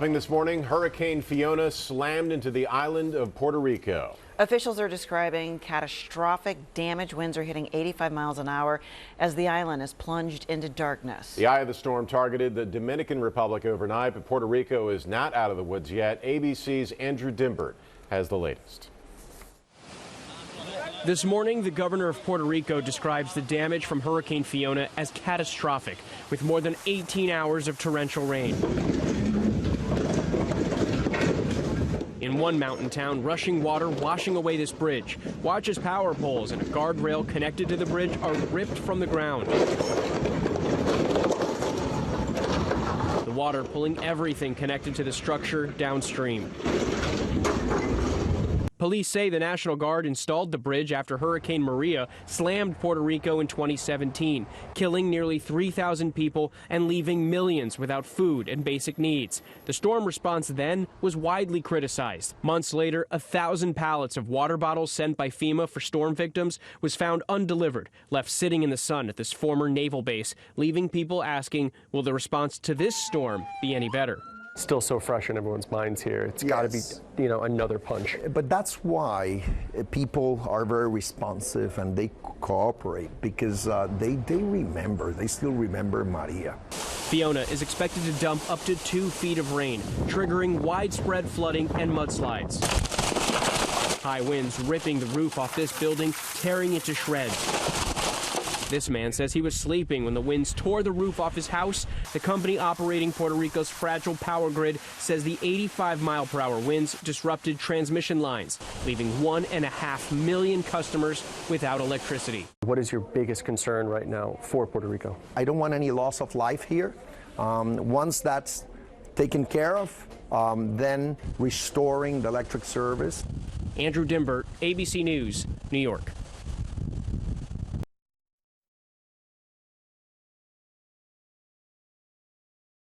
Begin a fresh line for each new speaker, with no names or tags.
This morning, Hurricane Fiona slammed into the island of Puerto Rico.
Officials are describing catastrophic damage. Winds are hitting 85 miles an hour as the island is plunged into darkness.
The eye of the storm targeted the Dominican Republic overnight, but Puerto Rico is not out of the woods yet. ABC's Andrew Dimbert has the latest.
This morning, the governor of Puerto Rico describes the damage from Hurricane Fiona as catastrophic, with more than 18 hours of torrential rain. In one mountain town, rushing water washing away this bridge. Watch as power poles and a guardrail connected to the bridge are ripped from the ground. The water pulling everything connected to the structure downstream. Police say the National Guard installed the bridge after Hurricane Maria slammed Puerto Rico in 2017, killing nearly 3,000 people and leaving millions without food and basic needs. The storm response then was widely criticized. Months later, 1,000 pallets of water bottles sent by FEMA for storm victims was found undelivered, left sitting in the sun at this former naval base, leaving people asking, will the response to this storm be any better? Still so fresh in everyone's minds here. It's got to be, another punch.
But that's why people are very responsive and they cooperate because they remember. They still remember Maria.
Fiona is expected to dump up to 2 feet of rain, triggering widespread flooding and mudslides. High winds ripping the roof off this building, tearing it to shreds. This man says he was sleeping when the winds tore the roof off his house. The company operating Puerto Rico's fragile power grid says the 85-mile-per-hour winds disrupted transmission lines, leaving 1.5 million customers without electricity. What is your biggest concern right now for Puerto Rico?
I don't want any loss of life here. Once that's taken care of, then restoring the electric service.
Andrew Dimbert, ABC News, New York.